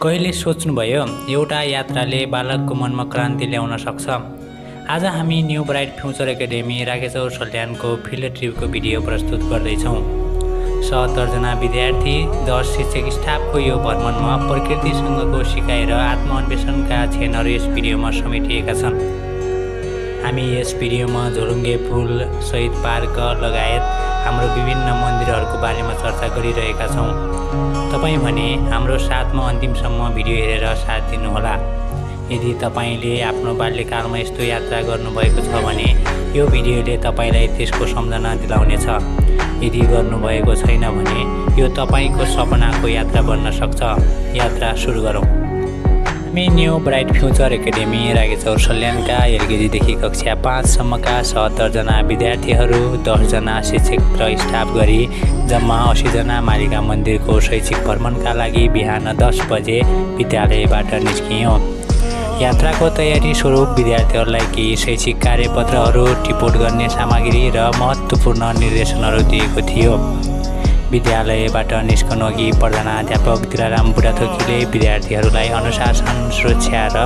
कहिले सोच्नुभयो एउटा यात्राले बालकको मनमा क्रान्ति ल्याउन सक्छ। आज हामी न्यू ब्राइट फ्युचर एकाडेमी राकेशौर सल्यानको फिल्ड ट्रिपको भिडियो प्रस्तुत गर्दैछौँ। ७० विद्यार्थी 10 शिक्षक स्टाफको यो भ्रमणमा प्रकृतिसँगको सिकाइ र आत्मअन्वेषणका क्षणहरू यस भिडियोमा समेटिएका छन्। हामी यस भिडियोमा झोलुङ्गे पुल, शहीद पार्क लगायत हाम्रो विभिन्न मन्दिरहरूको बारेमा चर्चा गरिरहेका छौँ। तपाईँ भने हाम्रो साथमा अन्तिमसम्म भिडियो हेरेर साथ दिनुहोला। यदि तपाईँले आफ्नो बाल्यकालमा यस्तो यात्रा गर्नुभएको छ भने यो भिडियोले तपाईँलाई त्यसको सम्झना दिलाउनेछ। यदि गर्नुभएको छैन भने यो तपाईँको सपनाको यात्रा बन्न सक्छ। यात्रा सुरु गरौँ। हामी न्यू ब्राइट फ्युचर एकाडेमी राकेशौर सल्यानका एलकेजीदेखि कक्षा 5 सम्मका ७० विद्यार्थीहरू, 10 जना शिक्षक र स्टाफ गरी जम्मा 80 जना मालिका मन्दिरको शैक्षिक भ्रमणका लागि बिहान 10 बजे विद्यालयबाट निस्कियौँ। यात्राको तयारी स्वरूप विद्यार्थीहरूलाई केही शैक्षिक कार्यपत्रहरू, टिपोट गर्ने सामग्री र महत्त्वपूर्ण निर्देशनहरू दिएको थियो। विद्यालयबाट निस्कनुअघि प्रधानाध्यापक दिलाराम बुढाथोकीले विद्यार्थीहरूलाई अनुशासन, सुरक्षा र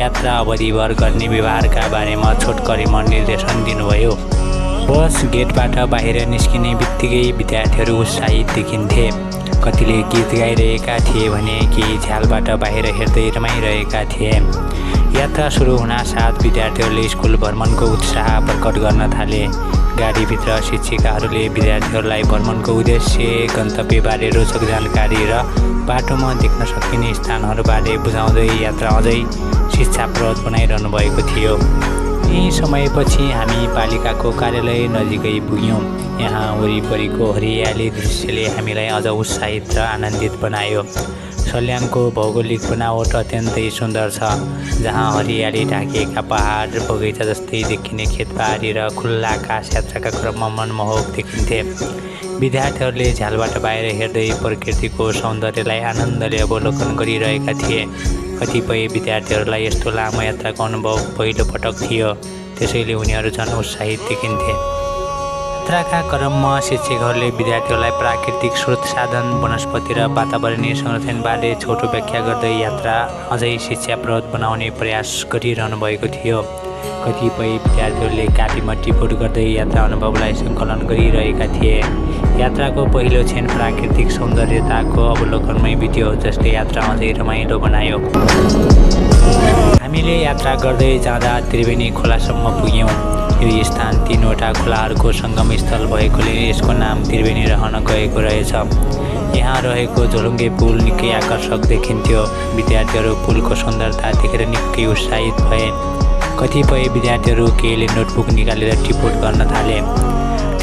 यात्रा अवधिभर गर्ने व्यवहारका बारेमा छोटकरीमा निर्देशन दिनुभयो। बस गेटबाट बाहिर निस्किने बित्तिकै विद्यार्थीहरू उत्साहित देखिन्थे। कतिले गीत गाइरहेका थिए भने केही झ्यालबाट बाहिर हेर्दै रमाइरहेका थिए। यात्रा सुरु हुनासाथ विद्यार्थीहरूले स्कुल भ्रमणको उत्साह प्रकट गर्न थाले। गाडीभित्र शिक्षिकाहरूले विद्यार्थीहरूलाई भ्रमणको उद्देश्य, गन्तव्यबारे रोचक जानकारी र बाटोमा देख्न सकिने स्थानहरूबारे बुझाउँदै यात्रा अझै शिक्षाप्रद बनाइरहनु भएको थियो। यही समयपछि हामी पालिकाको कार्यालय नजिकै पुग्यौँ। यहाँ वरिपरिको हरियाली दृश्यले हामीलाई अझ उत्साहित र आनन्दित बनायो। सल्यानको भौगोलिक बनावट अत्यन्तै सुन्दर छ, जहाँ हरियाली ढाकिएका पहाड, बगैँचा जस्तै देखिने खेतबारी र खुल्ला आकाश यात्राका क्रममा मनमोहक देखिन्थे। विद्यार्थीहरूले झ्यालबाट बाहिर हेर्दै प्रकृतिको सौन्दर्यलाई आनन्दले अवलोकन गरिरहेका थिए। कतिपय विद्यार्थीहरूलाई यस्तो लामो यात्राको अनुभव पहिलो पटक थियो, त्यसैले उनीहरू झन् उत्साहित देखिन्थे। यात्राका क्रममा शिक्षकहरूले विद्यार्थीहरूलाई प्राकृतिक स्रोत साधन, वनस्पति र वातावरणीय संरक्षणबारे छोटो व्याख्या गर्दै यात्रा अझै शिक्षाप्रद बनाउने प्रयास गरिरहनु भएको थियो। कतिपय विद्यार्थीहरूले कापीमा टिपोट गर्दै यात्रा अनुभवलाई सङ्कलन गरिरहेका थिए। यात्राको पहिलो क्षण प्राकृतिक सौन्दर्यताको अवलोकनमै बित्यो, जसले यात्रा अझै रमाइलो बनायो। हामीले यात्रा गर्दै जाँदा त्रिवेणी खोलासम्म पुग्यौँ। यो स्थान 3वटा खोलाहरूको सङ्गम स्थल भएकोले यसको नाम त्रिवेणी रहन गएको रहेछ। यहाँ रहेको झोलुङ्गे पुल निकै आकर्षक देखिन्थ्यो। विद्यार्थीहरू पुलको सुन्दरता देखेर निकै उत्साहित भए। कतिपय विद्यार्थीहरू केहीले नोटबुक निकालेर टिपोट गर्न थाले।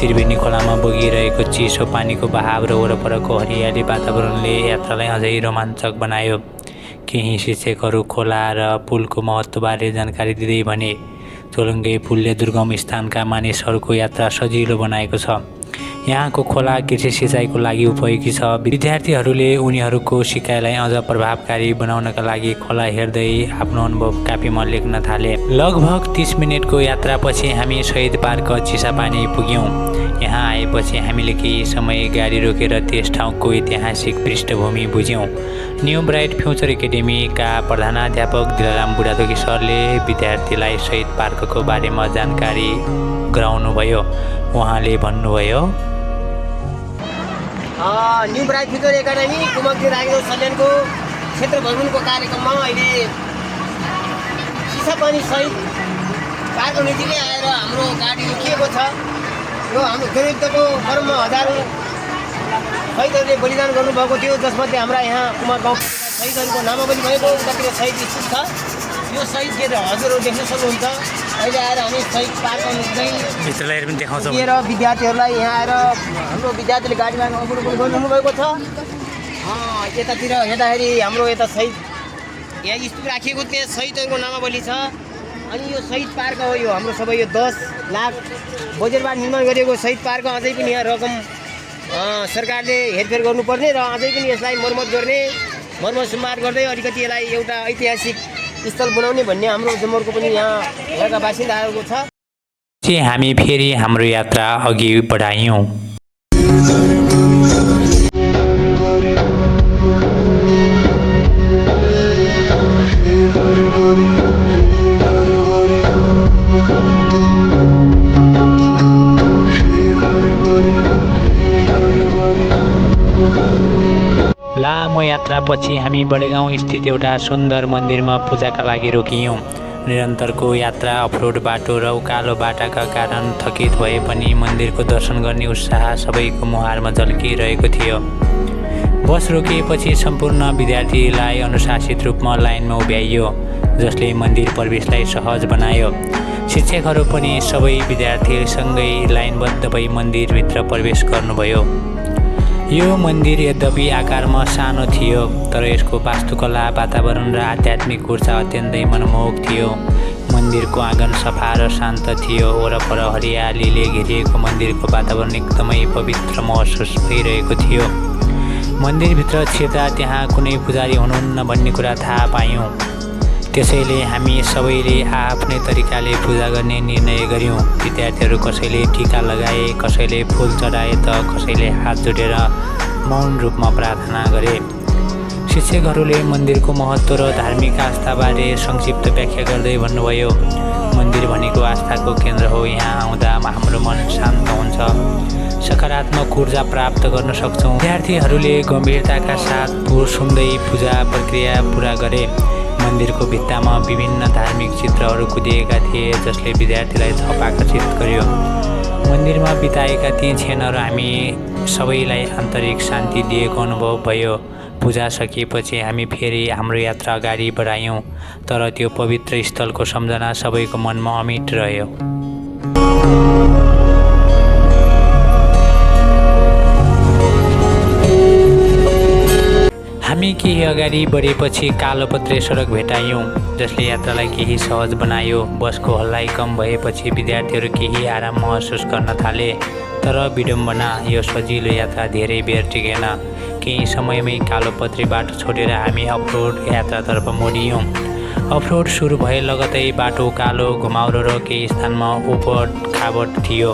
त्रिवेणी खोलामा बगिरहेको चिसो पानीको बहाव र वरपरको हरियाली वातावरणले यात्रालाई अझै रोमाञ्चक बनायो। केही शिक्षकहरू खोला र पुलको महत्त्वबारे जानकारी दिँदै भने झोलुङ्गे पुलले दुर्गम स्थानका मानिसहरूको यात्रा सजिलो बनाएको छ। यहाँको खोला कृषि सिँचाइको लागि उपयोगी छ। विद्यार्थीहरूले उनीहरूको सिकाइलाई अझ प्रभावकारी बनाउनका लागि खोला हेर्दै आफ्नो अनुभव कापीमा लेख्न थाले। लगभग 30 मिनटको यात्रापछि हामी शहीद पार्क चिसापानी पुग्यौँ। यहाँ आएपछि हामीले केही समय गाडी रोकेर त्यस ठाउँको ऐतिहासिक पृष्ठभूमि बुझ्यौँ। न्यू ब्राइट फ्युचर एकाडेमीका प्रधानाध्यापक दिलाराम बुढाथोकी सरले विद्यार्थीलाई शहीद पार्कको बारेमा जानकारी गराउनुभयो। उहाँले भन्नुभयो, न्यू ब्राइट फ्युचर एकाडेमी कुमकजी राकेशौर सल्यानको क्षेत्र भ्रमणको कार्यक्रममा अहिले चिसापानी शहीद पार्क नजिकै आएर हाम्रो गाडी रोकिएको छ। यो हाम्रो जनयुद्धको क्रममा हजारौँ शहीदहरूले बलिदान गर्नुभएको थियो, जसमध्ये हाम्रा यहाँ कुमार गाउँ शहीदहरूको नामावली भएको कतिपय शहीद स्थित छ। यो शहीद गेट हजुरहरू देख्न सक्नुहुन्छ। अहिले आएर हामी शहीद पार्क नजिकै र विद्यार्थीहरूलाई यहाँ आएर हाम्रो विद्यार्थीले गाडीमा अवलोकन गरिरहनु भएको छ। यतातिर हेर्दाखेरि हाम्रो यता शहीद यहाँ स्तूप राखिएको त्यहाँ शहीदहरूको नामावली छ। अनि यो शहीद पार्क हो। यो हाम्रो सबै यो 10 लाख बजेटबाट निर्माण गरिएको शहीद पार्क अझै पनि यहाँ रकम सरकारले हेरफेर गर्नुपर्ने र अझै पनि यसलाई मर्मत गर्ने, मर्मत सुधार गर्दै अलिकति यसलाई एउटा ऐतिहासिक स्थल बनाउने भन्ने हाम्रो जमर्को पनि यहाँका बासिन्दाहरूको छ। हामी फेरि हाम्रो यात्रा अघि बढायौँ। लामो यात्रापछि हामी बडेगाउँ स्थित एउटा सुन्दर मन्दिरमा पूजाका लागि रोकियौँ। निरन्तरको यात्रा, अफरोड बाटो र उकालो बाटाका कारण थकित भए पनि मन्दिरको दर्शन गर्ने उत्साह सबैको मुहारमा झल्किरहेको थियो। बस रोकिएपछि सम्पूर्ण विद्यार्थीलाई अनुशासित रूपमा लाइनमा उभ्याइयो, जसले मन्दिर प्रवेशलाई सहज बनायो। शिक्षकहरू पनि सबै विद्यार्थीसँगै लाइनबद्ध भई मन्दिरभित्र प्रवेश गर्नुभयो। यो मन्दिर यद्यपि आकारमा सानो थियो, तर यसको वास्तुकला, वातावरण र आध्यात्मिक ऊर्जा अत्यन्तै मनमोहक थियो। मन्दिरको आँगन सफा र शान्त थियो। वरपर हरियालीले घेरिएको मन्दिरको वातावरण एकदमै पवित्र महसुस भइरहेको थियो। मन्दिरभित्र छिर्दा त्यहाँ कुनै पुजारी हुनुहुन्न भन्ने कुरा थाहा पायौँ। त्यसैले हामी सबैले आफ्नै तरिकाले पूजा गर्ने निर्णय गर्यौँ। विद्यार्थीहरू कसैले टीका लगाए, कसैले फुल चढाए त कसैले हात जोडेर मौन रूपमा प्रार्थना गरे। शिक्षकहरूले मन्दिरको महत्त्व र धार्मिक आस्थाबारे संक्षिप्त व्याख्या गर्दै भन्नुभयो, मन्दिर भनेको आस्थाको केन्द्र हो। यहाँ आउँदा हाम्रो मन शान्त हुन्छ, सकारात्मक ऊर्जा प्राप्त गर्न सक्छौँ। विद्यार्थीहरूले गम्भीरताका साथ सुन्दै पूजा प्रक्रिया पुरा गरे। मन्दिरको भित्तामा विभिन्न धार्मिक चित्रहरू कुदिएका थिए, जसले विद्यार्थीलाई थप आकर्षित गर्यो। मन्दिरमा बिताएका ती क्षणहरू हामी सबैलाई आन्तरिक शान्ति दिएको अनुभव भयो। पूजा सकिएपछि हामी फेरि हाम्रो यात्रा अगाडि बढायौँ, तर त्यो पवित्र स्थलको सम्झना सबैको मनमा अमिट रह्यो। हामी केही अगाडि बढेपछि कालोपत्रे सडक भेटायौँ, जसले यात्रालाई केही सहज बनायो। बसको हल्लाइ कम भएपछि विद्यार्थीहरू केही आराम महसुस गर्न थाले, तर विडम्बना, यो सजिलो यात्रा धेरै बेर टिकेन। केही समयमै कालोपत्रे बाटो छोडेर हामी अफरोड यात्रातर्फ मोडियौँ। अफरोड सुरु भए लगतै बाटो कालो, घुमाउरो र केही स्थानमा उबड खाबड थियो।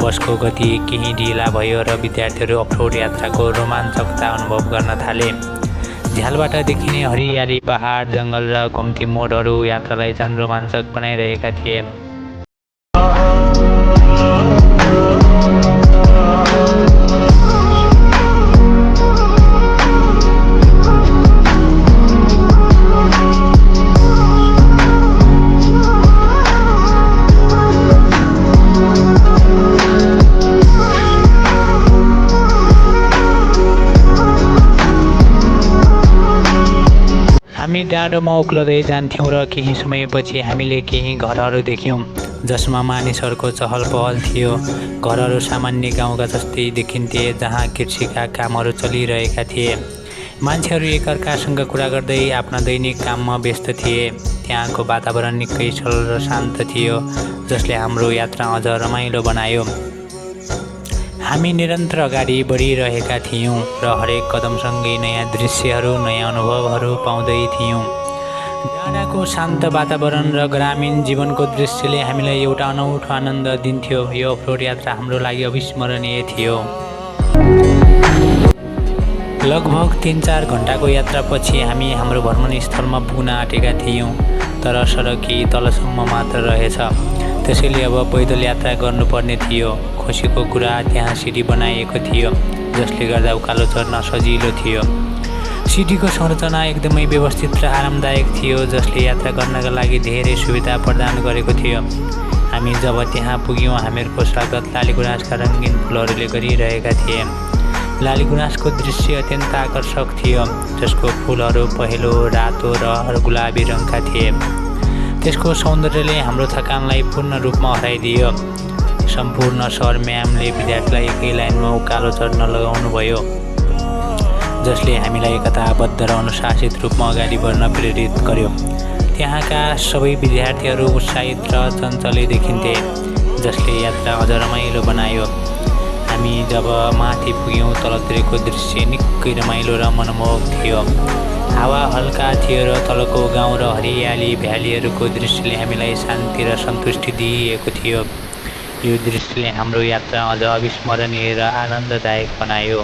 बसको गति केही ढिला भयो र विद्यार्थीहरू अफरोड यात्राको रोमाञ्चकता अनुभव गर्न थाले। झ्यालबाट देखिने हरियाली, पहाड, जङ्गल र घुम्ती मोडहरू यात्रालाई झन् रोमाञ्चक बनाइरहेका थिए। हामी डाँडोमा उक्लदै जान्थ्यौँ र केही समयपछि हामीले केही घरहरू देख्यौँ, जसमा मानिसहरूको चहल पहल थियो। घरहरू सामान्य गाउँका जस्तै देखिन्थे, जहाँ कृषिका कामहरू चलिरहेका थिए। मान्छेहरू एकअर्कासँग कुरा गर्दै आफ्ना दैनिक काममा व्यस्त थिए। त्यहाँको वातावरण निकै सरल र शान्त थियो, जसले हाम्रो यात्रा अझ रमाइलो बनायो। हामी निरन्तर अगाडि बढिरहेका थियौँ र हरेक कदमसँगै नयाँ दृश्यहरू, नयाँ अनुभवहरू पाउँदै थियौँ। डाँडाको शान्त वातावरण र ग्रामीण जीवनको दृश्यले हामीलाई एउटा अनौठो आनन्द दिन्थ्यो। यो अफरोड यात्रा हाम्रो लागि अविस्मरणीय थियो। लगभग 3-4 घन्टाको यात्रापछि हामी हाम्रो भ्रमणस्थलमा पुग्न आँटेका थियौँ, तर सडक केही तलसम्म मात्र रहेछ। त्यसैले अब पैदल यात्रा गर्नुपर्ने थियो। खुसीको कुरा, त्यहाँ सिडी बनाइएको थियो, जसले गर्दा उकालो चढ्न सजिलो थियो। सिडीको संरचना एकदमै व्यवस्थित र आरामदायक थियो, जसले यात्रा गर्नका लागि धेरै सुविधा प्रदान गरेको थियो। हामी जब त्यहाँ पुग्यौँ, हामीहरूको स्वागत लालीगुँरासका रङ्गीन फुलहरूले गरिरहेका थिए। लालीगुँरासको दृश्य अत्यन्त आकर्षक थियो, जसको फुलहरू पहेँलो, रातो र गुलाबी रङका थिए। त्यसको सौन्दर्यले हाम्रो थकानलाई पूर्ण रूपमा हराइदियो। सम्पूर्ण सर म्यामले विद्यार्थीलाई एकै लाइनमा उकालो चढ्न लगाउनुभयो, जसले हामीलाई एकताबद्ध र अनुशासित रूपमा अगाडि बढ्न प्रेरित गर्यो। त्यहाँका सबै विद्यार्थीहरू उत्साहित र चञ्चलै देखिन्थे, जसले यात्रा अझ रमाइलो बनायो। हामी जब माथि पुग्यौँ, तलतिरको दृश्य निकै रमाइलो र मनमोहक थियो। हावा हल्का थियो र तलको गाउँ र हरियाली भ्यालीहरूको दृश्यले हामीलाई शान्ति र सन्तुष्टि दिएको थियो। यो दृश्यले हाम्रो यात्रा अझ अविस्मरणीय र आनन्ददायक बनायो।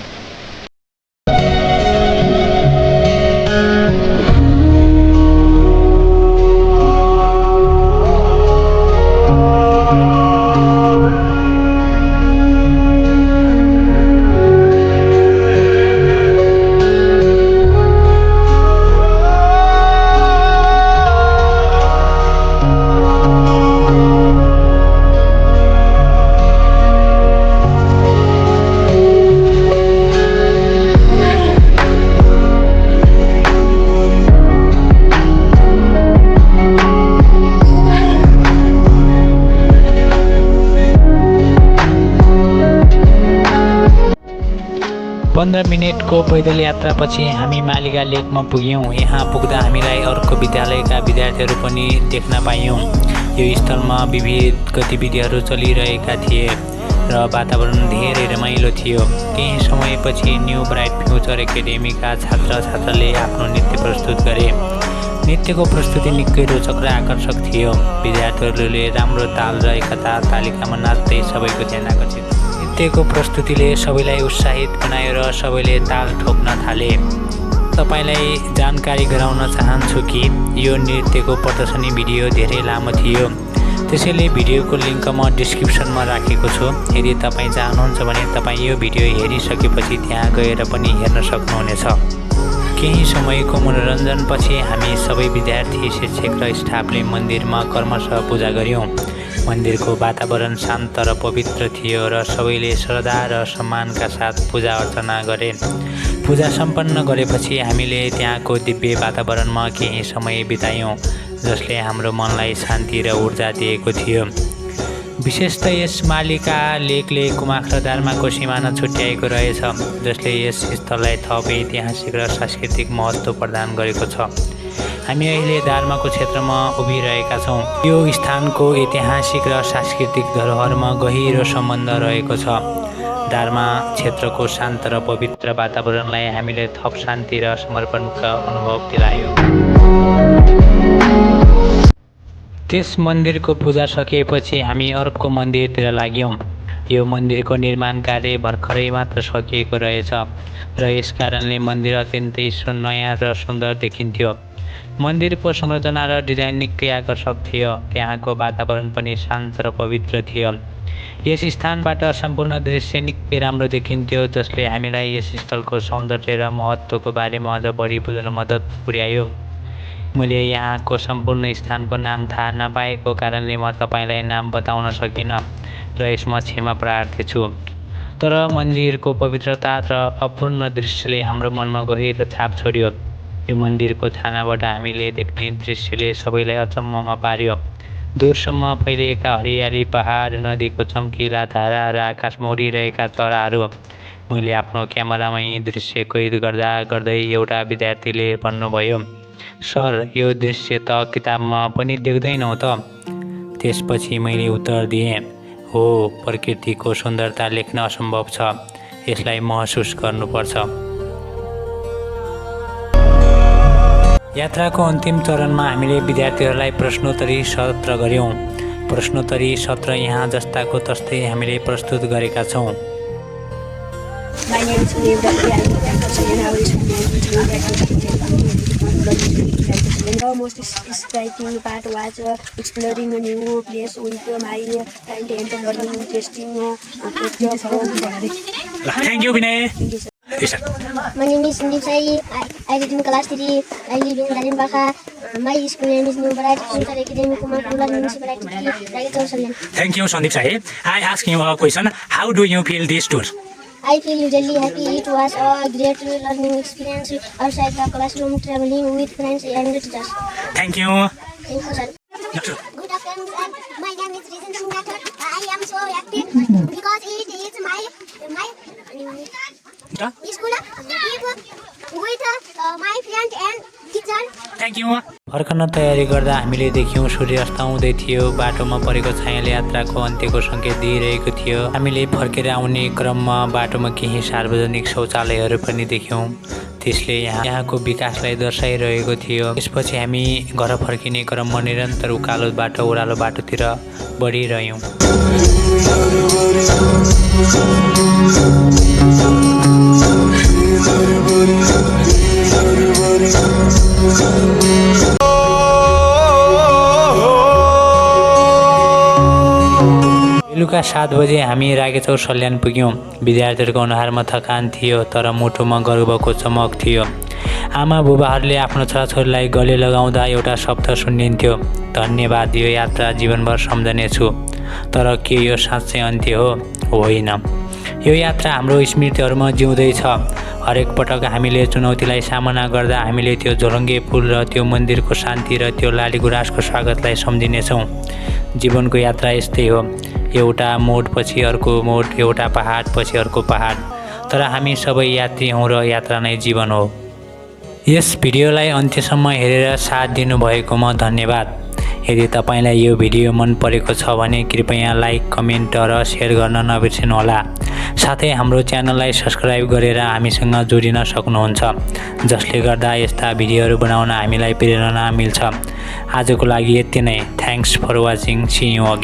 15 मिनेटको पैदल यात्रापछि हामी मालिका लेकमा पुग्यौँ। यहाँ पुग्दा हामीलाई अर्को विद्यालयका विद्यार्थीहरू पनि देख्न पायौँ। यो स्थलमा विविध गतिविधिहरू चलिरहेका थिए र वातावरण धेरै रमाइलो थियो। केही समयपछि न्यू ब्राइट फ्युचर एकाडेमीका छात्र-छात्राले आफ्नो नृत्य प्रस्तुत गरे। नृत्यको प्रस्तुति निकै रोचक र आकर्षक थियो। विद्यार्थीहरूले राम्रो ताल र एकता तालिकामा नाच्दै सबैको ध्यान आकर्षित। नृत्यको प्रस्तुतिले सबैलाई उत्साहित बनायो र सबैले ताल ठोक्न थाले। तपाईलाई जानकारी गराउन चाहन्छु कि यो नृत्यको प्रदर्शनी भिडियो धेरै लामो थियो, त्यसैले भिडियोको लिङ्क म डिस्क्रिप्सनमा राखेको छु। यदि तपाईँ चाहनुहुन्छ भने तपाईँ यो भिडियो हेरिसकेपछि त्यहाँ गएर पनि हेर्न सक्नुहुनेछ। केही समयको मनोरञ्जनपछि हामी सबै विद्यार्थी, शिक्षक र स्टाफले मन्दिरमा क्रमशः पूजा गऱ्यौँ। मन्दिरको वातावरण शान्त र पवित्र थियो र सबैले श्रद्धा र सम्मानका साथ पूजा अर्चना गरे। पूजा सम्पन्न गरेपछि हामीले त्यहाँको दिव्य वातावरणमा केही समय बितायौँ, जसले हाम्रो मनलाई शान्ति र ऊर्जा दिएको थियो। विशेषतः यस मालिका लेकले कुमाख र दार्माको सिमाना छुट्याएको रहेछ, जसले यस स्थललाई थप ऐतिहासिक र सांस्कृतिक महत्त्व प्रदान गरेको छ। हामी अहिले दार्माको क्षेत्रमा उभिरहेका छौँ। यो स्थानको ऐतिहासिक र सांस्कृतिक धरोहरमा गहिरो सम्बन्ध रहेको छ। दार्मा क्षेत्रको शान्त र पवित्र वातावरणलाई हामीले थप शान्ति र समर्पणका अनुभव दिलायो। त्यस मन्दिरको पूजा सकिएपछि हामी अर्को मन्दिरतिर लाग्यौँ। यो मन्दिरको निर्माण कार्य भर्खरै मात्र सकिएको रहेछ र यस कारणले मन्दिर अत्यन्तै नयाँ र सुन्दर देखिन्थ्यो। मन्दिरको संरचना र डिजाइन निकै आकर्षक थियो। त्यहाँको वातावरण पनि शान्त र पवित्र थियो। यस स्थानबाट सम्पूर्ण दृश्य निकै राम्रो देखिन्थ्यो, जसले हामीलाई यस स्थलको सौन्दर्य र महत्त्वको बारेमा अझ बढी बुझ्न मद्दत पुर्यायो। मैले यहाँको सम्पूर्ण स्थानको नाम थाहा नपाएको कारणले म तपाईँलाई नाम बताउन सकिनँ र यसमा क्षमा प्रार्थी छु। तर मन्दिरको पवित्रता र अपूर्ण दृश्यले हाम्रो मनमा गहिरो छाप छोड्यो। यो मन्दिरको छानाबाट हामीले देख्ने दृश्यले सबैलाई अचम्ममा पार्यो। दूरसम्म फैलिएका हरियाली, पहाड, नदीको चम्किला धारा र आकाशमा उडिरहेका चराहरू। मैले आफ्नो क्यामेरामा यी दृश्य कैद गर्दै एउटा विद्यार्थीले भन्नुभयो, सर, यो दृश्य त किताबमा पनि देख्दैनौ त? त्यसपछि मैले उत्तर दिएँ, हो, प्रकृतिको सुन्दरता लेख्न असम्भव छ, यसलाई महसुस गर्नुपर्छ। यात्राको अन्तिम चरणमा हामीले विद्यार्थीहरूलाई प्रश्नोत्तरी सत्र गऱ्यौँ। प्रश्नोत्तरी सत्र यहाँ जस्ताको तस्तै हामीले प्रस्तुत गरेका छौँ। My name is Malika The most striking part was exploring a new place with my friend and learning interesting facts about the Thank you, Vinay. My name is Sandeep Sai. I live in class 3. I live in Dalbir. My school name is New Bright Future Academy, Kumarpula Municipality. Thank you, Sandeep Sai. I ask you a question. How do you feel this tour? I feel really happy. It was a great learning experience outside the classroom, traveling with friends and teachers. Thank you. Thank you, sir. Good afternoon, sir. My name is Reason Singh Rathod. I am so active because it is my school with my friend and teacher. Thank you. फर्कन तयारी गर्दा हामीले देख्यौँ सूर्य अस्ताउँदै थियो। बाटोमा परेको छायाले यात्राको अन्त्यको सङ्केत दिइरहेको थियो। हामीले फर्केर आउने क्रममा बाटोमा केही सार्वजनिक शौचालयहरू पनि देख्यौँ। त्यसले यहाँको विकासलाई दर्शाइरहेको थियो। त्यसपछि हामी घर फर्किने क्रममा निरन्तर उकालो बाटो ओह्रालो बाटोतिर बढिरह्यौँ। बेलुका 7 बजे हामी रागेचौर सल्यान पुग्यौँ। विद्यार्थीहरूको अनुहारमा थकान थियो, तर मुटुमा गर्वको चमक थियो। आमा बुबाहरूले आफ्नो छोराछोरीलाई गले लगाउँदा एउटा शब्द सुनिन्थ्यो, धन्यवाद, यो यात्रा जीवनभर सम्झनेछु। तर के यो साँच्चै अन्त्य हो? होइन, यो यात्रा हाम्रो स्मृतिहरूमा जिउँदैछ। हरेक पटक हामीले चुनौतीलाई सामना गर्दा हामीले त्यो झोलङ्गे फुल र त्यो मन्दिरको शान्ति र त्यो लालीगुराँसको स्वागतलाई सम्झिनेछौँ। जीवनको यात्रा यस्तै हो, एउटा मोड पछि अर्को मोड, एउटा पहाड पछि अर्को पहाड। तर हामी सबै यात्री हौँ र यात्रा नै जीवन हो। यस भिडियोलाई अन्त्यसम्म हेरेर साथ दिनुभएकोमा धन्यवाद। यदि तपाईलाई यो भिडियो मन परेको छ भने कृपया लाइक, कमेन्ट र सेयर गर्न नबिर्सनुहोला। साथै हाम्रो च्यानललाई सब्स्क्राइब गरेर हामीसँग जोडिन सक्नुहुन्छ, जसले गर्दा यस्ता भिडियोहरू बनाउन हामीलाई प्रेरणा मिल्छ। आजको लागि यति नै। Thanks for watching. See you again.